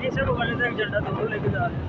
یہ سب والے تک جھنڈا دونوں لے کے جا رہے ہیں.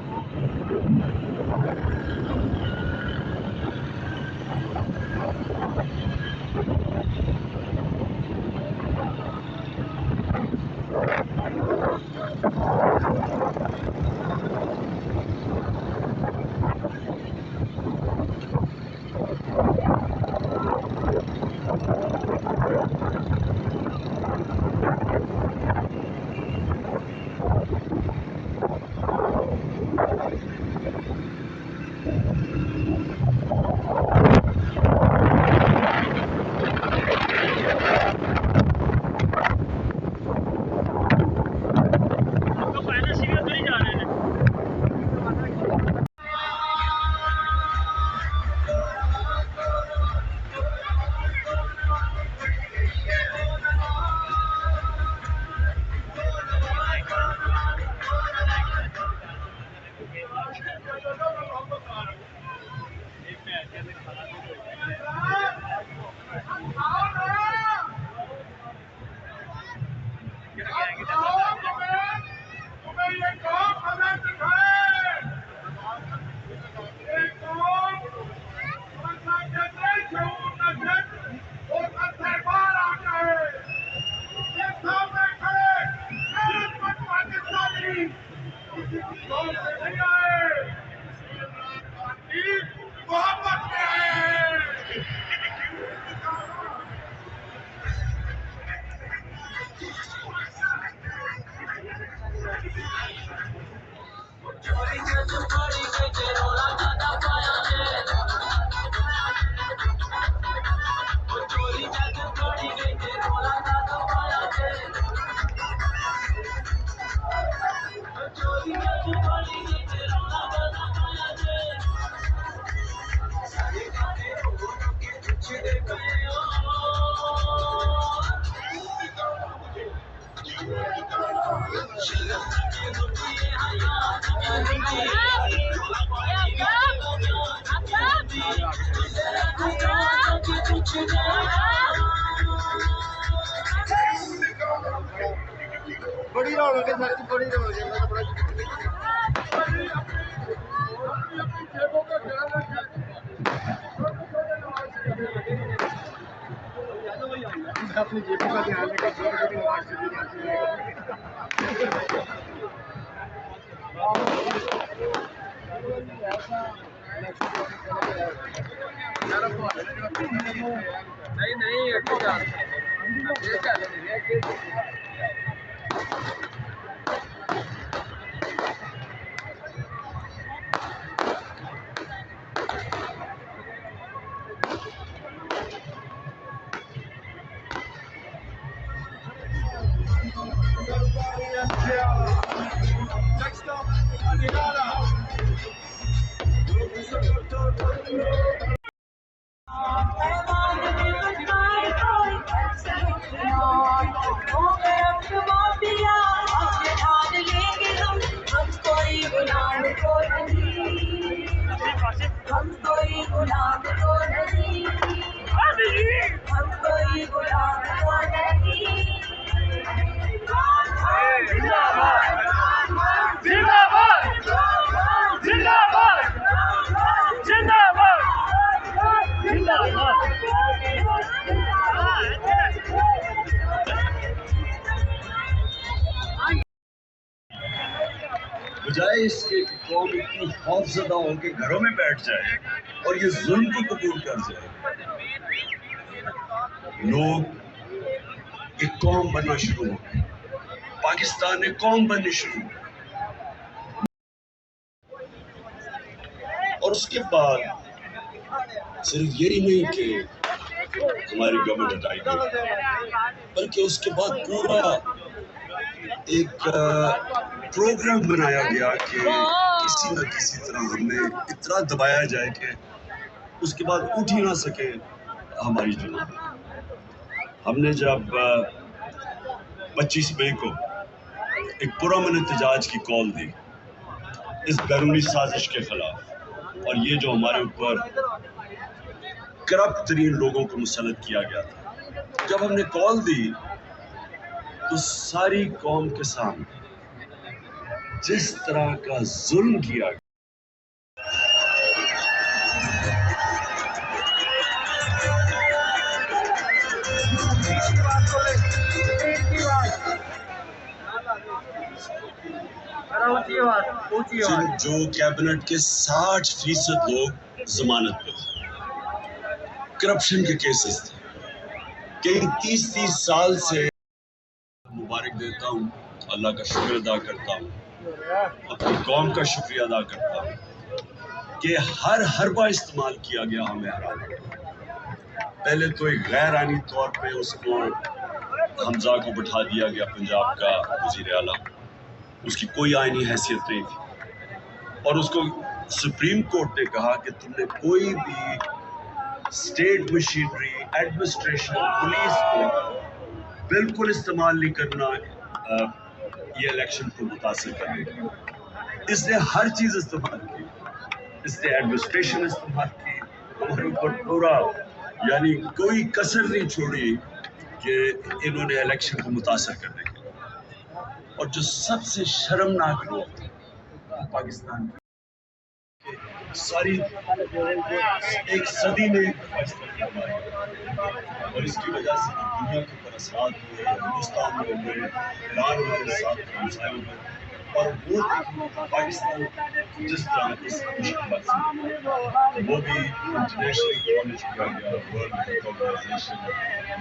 بڑی رونق ہے سر، بڑی رونق ہے. اپنی جیبوں کا دھیان رکھا. نہیں Next up, Adinana. بجائے اس کے قوم اتنی خوف زدہ ہو کے گھروں میں بیٹھ جائے اور یہ ظلم کو قبول کر جائے، لوگ ایک قوم بننا شروع ہو گئے. پاکستان ایک قوم بننی شروع ہو. اور اس کے بعد صرف یہی نہیں کہ ہماری گورنمنٹ ہٹائی گئی، بلکہ اس کے بعد پورا ایک پروگرام بنایا گیا کہ کسی نہ کسی طرح ہمیں اتنا دبایا جائے کہ اس کے بعد اٹھ ہی نہ سکے ہماری جماعت. ہم نے جب 25 مئی کو ایک پرامن احتجاج کی کال دی اس بیرونی سازش کے خلاف، اور یہ جو ہمارے اوپر کرپٹ ترین لوگوں کو مسلط کیا گیا تھا، جب ہم نے کال دی تو ساری قوم کے سامنے جس طرح کا ظلم کیا گیا، جو کیبنٹ کے 60% لوگ ضمانت پہ تھے، کرپشن کے کیسز تھے، کئی 30 سال سے مبارک دیتا ہوں، اللہ کا شکر ادا کرتا ہوں، اپنی قوم کا شکریہ ادا کرتا ہوں کہ ہر حربہ استعمال کیا گیا ہمیں ہرانے۔ پہلے تو ایک غیر آئینی طور پہ اس کو حمزہ کو بٹھا دیا گیا، پنجاب کا وزیر اعلیٰ، اس کی کوئی آئینی حیثیت نہیں تھی، اور اس کو سپریم کورٹ نے کہا کہ تم نے کوئی بھی اسٹیٹ مشینری، ایڈمنسٹریشن، پولیس کو بالکل استعمال نہیں کرنا یہ الیکشن کو متاثر کرنے کے۔ اس نے ہر چیز استعمال کی، اس نے ایڈمنسٹریشن استعمال کی، ہمارے اوپر پورا یعنی کوئی کسر نہیں چھوڑی کہ انہوں نے الیکشن کو متاثر کرنے کے۔ اور جو سب سے شرمناک لوگ تھے پاکستان کے، ساری ایک صدی میں اور اس کی وجہ سے دنیا کے اوپر اثرات ہوئے، ہندوستان میں ہوئے، ایران ہمارے ساتھ ہمسایوں میں، اور وہ پاکستان جس طرح اس مشکلات سے وہ بھی انٹرنیشنل اکنالج کیا گیا، world health organization,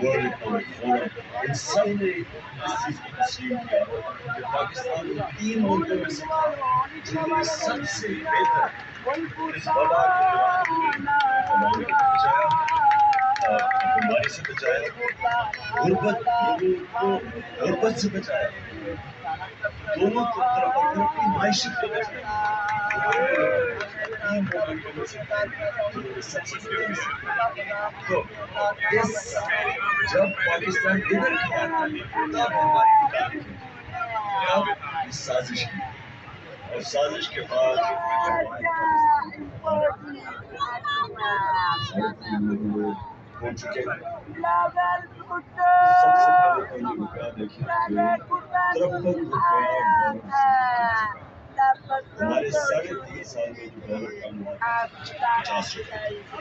world economic forum, ان سب نے اس چیز کو تسلیم کیا کہ پاکستان ان 3 ملکوں میں سے تھا جنہوں نے سب سے بہتر اس وبا کو بچایا، بیماری سے بچایا، غربت سے بچایا، دونوں طرف اپنی معیشت کو بچایا۔ تو جب پاکستان ادھر کھڑا تھا تب ہماری نکال تھی، اب سازش کی، اور سازش کے بعد ہو چکے ہیں۔ سب سے پہلے پہلی مقابلہ دیکھیں کہ 53 ہمارے 3.5 سال میں جو ڈالر کم ہوا 50 روپے،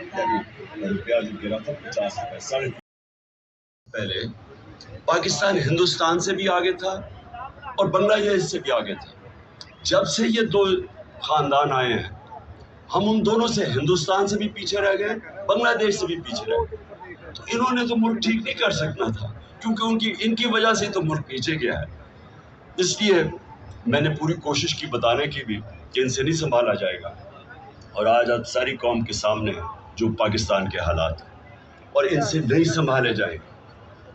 یعنی روپیہ جو گرا تھا 50 روپے، 3.5 پہلے پاکستان ہندوستان سے بھی آگے تھا اور بنگلہ دیش سے بھی آگے تھا۔ جب سے یہ 2 خاندان آئے ہیں، ہم ان دونوں سے ہندوستان سے بھی پیچھے رہ گئے، بنگلہ دیش سے بھی پیچھے رہ گئے۔ تو انہوں نے تو ملک ٹھیک نہیں کر سکنا تھا، کیونکہ ان کی وجہ سے تو ملک نیچے گیا ہے۔ اس لیے میں نے پوری کوشش کی بتانے کی بھی کہ ان سے نہیں سنبھالا جائے گا، اور آج ساری قوم کے سامنے جو پاکستان کے حالات ہیں اور ان سے نہیں سنبھالے جائیں گے۔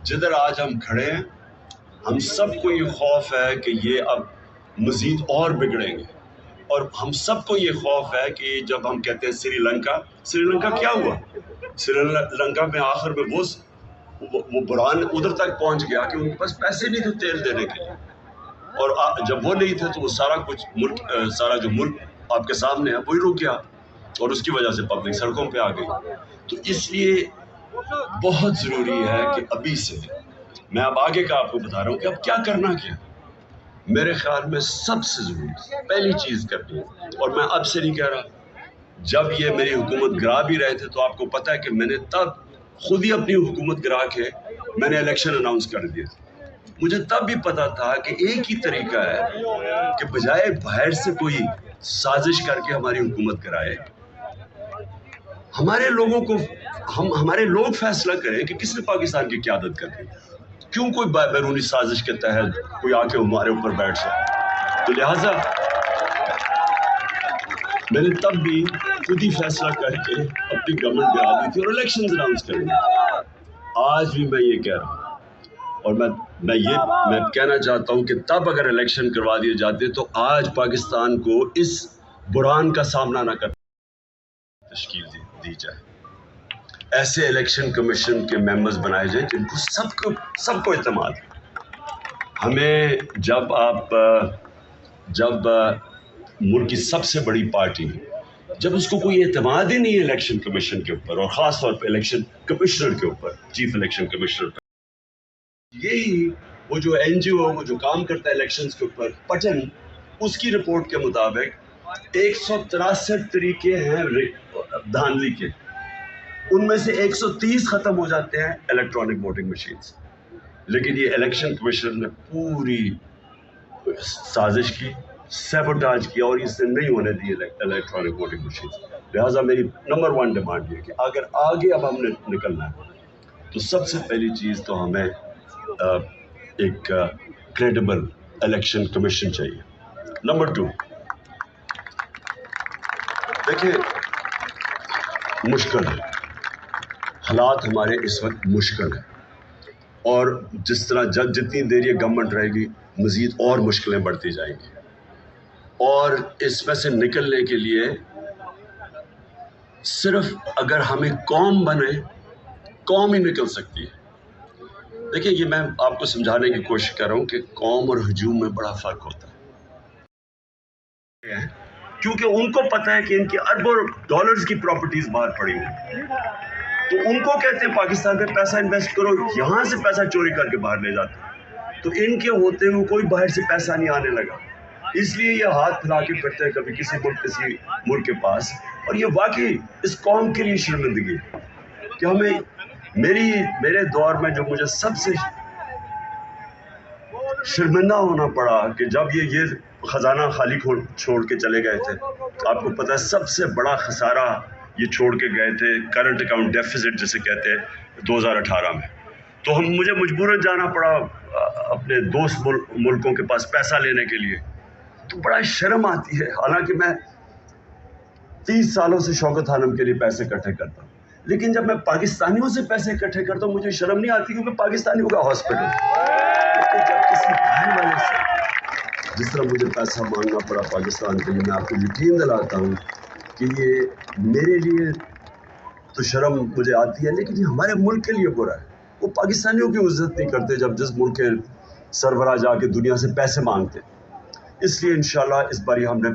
جدھر آج ہم کھڑے ہیں، ہم سب کو یہ خوف ہے کہ یہ اب مزید اور بگڑیں گے، اور ہم سب کو یہ خوف ہے کہ جب ہم کہتے ہیں سری لنکا کیا ہوا؟ سری لنکا میں آخر میں وہ بران ادھر تک پہنچ گیا کہ ان کے پاس پیسے نہیں تھے تیل دینے کے لیے، اور جب وہ نہیں تھے تو وہ سارا کچھ سارا جو ملک آپ کے سامنے ہے وہی رک گیا، اور اس کی وجہ سے پبلک سڑکوں پہ آ گئی۔ تو اس لیے بہت ضروری ہے کہ ابھی سے میں اب آگے کا آپ کو بتا رہا ہوں کہ اب کیا کرنا کیا۔ میرے خیال میں سب سے ضروری پہلی چیز کرنی ہے، اور میں اب سے نہیں کہہ رہا، جب یہ میری حکومت گرا بھی رہے تھے تو آپ کو پتہ ہے کہ میں نے تب خود ہی اپنی حکومت گرا کے میں نے الیکشن اناؤنس کر دیا۔ مجھے تب بھی پتا تھا کہ ایک ہی طریقہ ہے کہ بجائے باہر سے کوئی سازش کر کے ہماری حکومت کرائے، ہمارے لوگوں کو ہمارے لوگ فیصلہ کریں کہ کس نے پاکستان کی قیادت کرنی، کیوں کوئی بیرونی سازش کے تحت کوئی آ کے ہمارے اوپر بیٹھ جائے۔ تو لہٰذا میں نے تب بھی خود ہی فیصلہ کر کے اپنی گورنمنٹ گرا دی تھی اور الیکشنز اناؤنس کر دی۔ آج بھی میں یہ کہہ رہا ہوں، اور میں کہنا چاہتا ہوں کہ تب اگر الیکشن کروا دیے جاتے تو آج پاکستان کو اس بحران کا سامنا نہ کرنا تشکیل دی جائے۔ ایسے الیکشن کمیشن کے ممبرز بنائے جائیں جن کو سب کو اعتماد ہے۔ ہمیں جب ملک کی سب سے بڑی پارٹی جب اس کو کوئی اعتماد ہی نہیں ہے الیکشن کمیشن کے اوپر اور خاص طور پہ الیکشن کمشنر کے اوپر، چیف الیکشن کمشنر پہ، یہی وہ جو این جی او وہ جو کام کرتا ہے الیکشنز کے اوپر، پٹن، اس کی رپورٹ کے مطابق 163 طریقے ہیں دھاندلی کے، ان میں سے 130 ختم ہو جاتے ہیں الیکٹرانک ووٹنگ مشینز. لیکن یہ الیکشن کمیشن نے پوری سازش کی، سیبوٹاج کیا اور اس سے نہیں ہونے دی الیکٹرانک ووٹنگ مشینز. لہٰذا میری نمبر 1 ڈیمانڈ یہ ہے کہ اگر آگے اب ہم نے نکلنا ہے تو سب سے پہلی چیز تو ہمیں ایک کریڈیبل الیکشن کمیشن چاہیے. نمبر 2، دیکھیں مشکل ہے، حالات ہمارے اس وقت مشکل ہیں، اور جس طرح جتنی دیر یہ گورنمنٹ رہے گی مزید اور مشکلیں بڑھتی جائیں گی، اور اس میں سے نکلنے کے لیے صرف اگر ہمیں قوم بنے، قوم ہی نکل سکتی ہے. دیکھیں یہ میں آپ کو سمجھانے کی کوشش کر رہا ہوں کہ قوم اور ہجوم میں بڑا فرق ہوتا ہے، کیونکہ ان کو پتہ ہے کہ ان کی اربوں ڈالرز کی پراپرٹیز باہر پڑی ہوئی، تو ان کو کہتے ہیں پاکستان میں پیسہ انویسٹ کرو، یہاں سے پیسہ چوری کر کے باہر لے جاتے ہیں، تو ان کے ہوتے ہوئے کوئی باہر سے پیسہ نہیں آنے لگا، اس لیے یہ ہاتھ پھیلا کے پھرتے ہیں کبھی کسی ملک کے پاس. اور یہ واقعی اس قوم کے لیے شرمندگی ہے کہ ہمیں میرے دور میں جو مجھے سب سے شرمندہ ہونا پڑا کہ جب یہ خزانہ خالی چھوڑ کے چلے گئے تھے. آپ کو پتہ ہے سب سے بڑا خسارہ یہ چھوڑ کے گئے تھے کرنٹ اکاؤنٹ ڈیفیسٹ جسے کہتے ہیں 2018 میں. تو مجھے مجبوراً جانا پڑا اپنے دوست ملکوں کے پاس پیسہ لینے کے لیے. تو بڑا شرم آتی ہے، حالانکہ میں 30 سالوں سے شوکت عالم کے لیے پیسے اکٹھے کرتا ہوں، لیکن جب میں پاکستانیوں سے پیسے اکٹھے کرتا ہوں مجھے شرم نہیں آتی، کیونکہ پاکستانیوں کا ہاسپٹل. جب کسی باہر والے سے جس طرح مجھے پیسہ مانگنا پڑا پاکستان کے لیے، میں آپ کو یقین دلاتا ہوں کہ یہ میرے لیے تو شرم مجھے آتی ہے، لیکن یہ ہمارے ملک کے لیے برا ہے. وہ پاکستانیوں کی عزت نہیں کرتے جب جس ملک کے سربراہ جا کے دنیا سے پیسے مانگتے. اس لیے انشاءاللہ اس بار ہم نے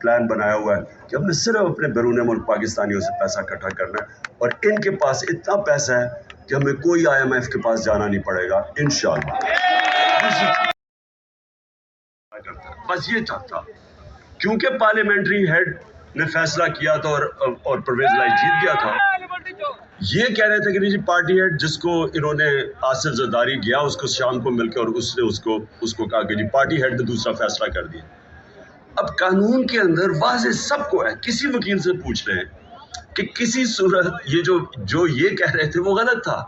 پلان بنایا ہوا ہے کہ ہم نے صرف اپنے بیرون ملک پاکستانیوں سے پیسہ اکٹھا کرنا ہے، اور ان کے پاس اتنا پیسہ ہے کہ ہمیں کوئی IMF کے پاس جانا نہیں پڑے گا انشاءاللہ. بس یہ چاہتا، کیونکہ پارلیمنٹری ہیڈ نے فیصلہ کیا تھا اور پرویز لائی جیت گیا تھا. یہ کہہ رہے تھے کہ جی پارٹی ہیڈ جس کو انہوں نے آصف زرداری گیا اس کو شام کو مل کے اور اس نے اس کو کہا کہ جی پارٹی ہیڈ نے دوسرا فیصلہ کر دیا. اب قانون کے اندر واضح سب کو ہے، کسی وکیل سے پوچھ رہے ہیں کہ کسی صورت یہ جو یہ کہہ رہے تھے وہ غلط تھا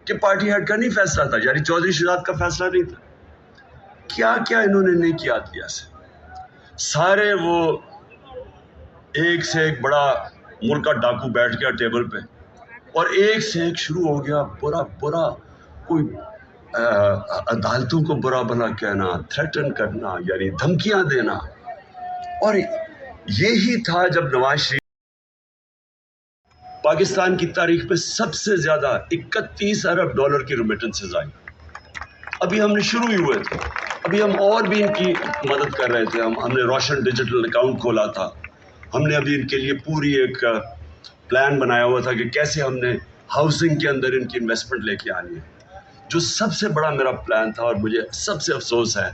کہ پارٹی ہیڈ کا نہیں فیصلہ تھا، یعنی چودھری شہزاد کا فیصلہ نہیں تھا. کیا کیا انہوں نے نہیں کیا دیا سے سارے وہ ایک سے ایک بڑا ملک کا ڈاکو بیٹھ گیا ٹیبل پہ، اور ایک سے ایک شروع ہو گیا برا کوئی عدالتوں کو برا بھلا کہنا، تھریٹن کرنا، یعنی دھمکیاں دینا. اور یہی تھا جب نواز شریف پاکستان کی تاریخ میں سب سے زیادہ 31 ارب ڈالر کی ریمیٹنسز آئی. ابھی ہم نے شروع ہی ہوئے تھے، ابھی ہم اور بھی ان کی مدد کر رہے تھے. ہم نے روشن ڈیجیٹل اکاؤنٹ کھولا تھا، ہم نے ابھی ان کے لیے پوری ایک پلان بنایا ہوا تھا کہ کیسے ہم نے ہاؤسنگ کے اندر ان کی انویسٹمنٹ لے کے آنی ہے. جو سب سے بڑا میرا پلان تھا اور مجھے سب سے افسوس ہے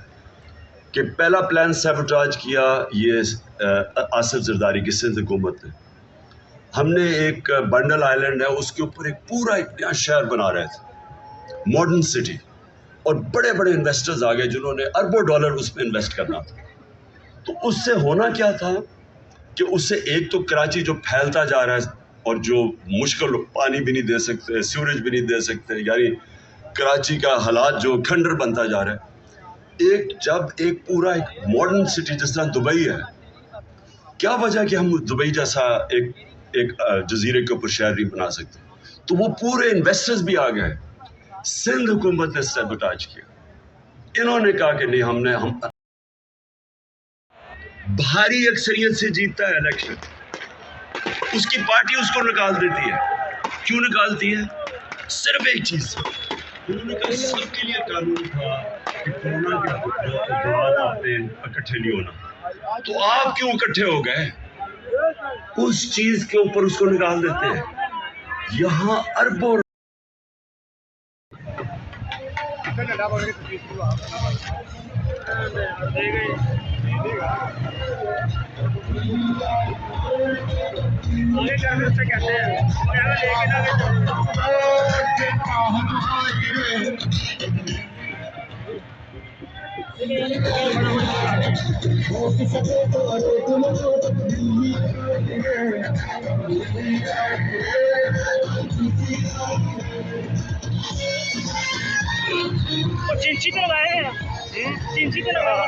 کہ پہلا پلان سیبوٹاج کیا یہ آصف زرداری کی سندھ حکومت نے. ہم نے ایک بنڈل آئلینڈ ہے اس کے اوپر ایک پورا ایک نیا شہر بنا رہے تھے، ماڈرن سٹی، اور بڑے بڑے انویسٹرز آ گئے جنہوں نے اربوں ڈالر اس پہ انویسٹ کرنا تھا. تو اس سے ہونا کیا تھا کہ اس سے ایک تو کراچی جو پھیلتا جا رہا ہے اور جو مشکل پانی بھی نہیں دے سکتے، سیوریج بھی نہیں دے سکتے، یعنی کراچی کا حالات جو کھنڈر بنتا جا رہا ہے. جب ایک پورا ایک ماڈرن سٹی جس طرح دبئی ہے، کیا وجہ کہ ہم دبئی جیسا ایک جزیرے کے اوپر شہر نہیں بنا سکتے؟ تو وہ پورے انویسٹرز بھی آ گئے. سندھ حکومت نے سیبوٹاج کیا، انہوں نے کہا کہ نہیں ہم بھاری اکثریت سے جیتتا ہے الیکشن، اس کی پارٹی اس کو نکال دیتی ہے. کیوں نکالتی ہے؟ صرف ایک چیز، انہوں نے کہا سب کے لیے قانون تھا، کہ کورونا کے بعد آپ نے اکٹھے نہیں ہونا، تو آپ کیوں اکٹھے ہو گئے؟ اس چیز کے اوپر اس کو نکال دیتے ہیں. یہاں اربوں آگے کرنے سے کہتے ہیں لے کے نہ چنچی تو لگائے ہیں، چنچی تو لگایا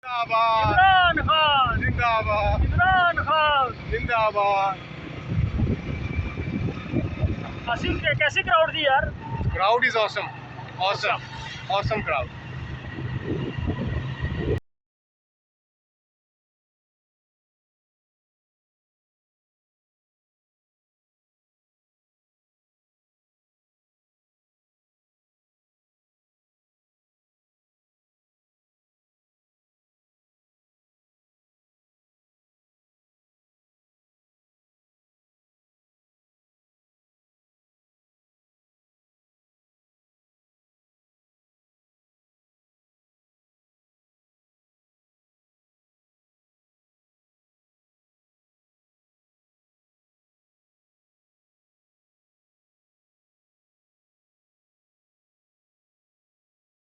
عمران خان، زندہ آباد عمران خان. زندہ آباد. کیسی کراؤڈ تھی یار. Crowd is awesome. Awesome. Awesome crowd.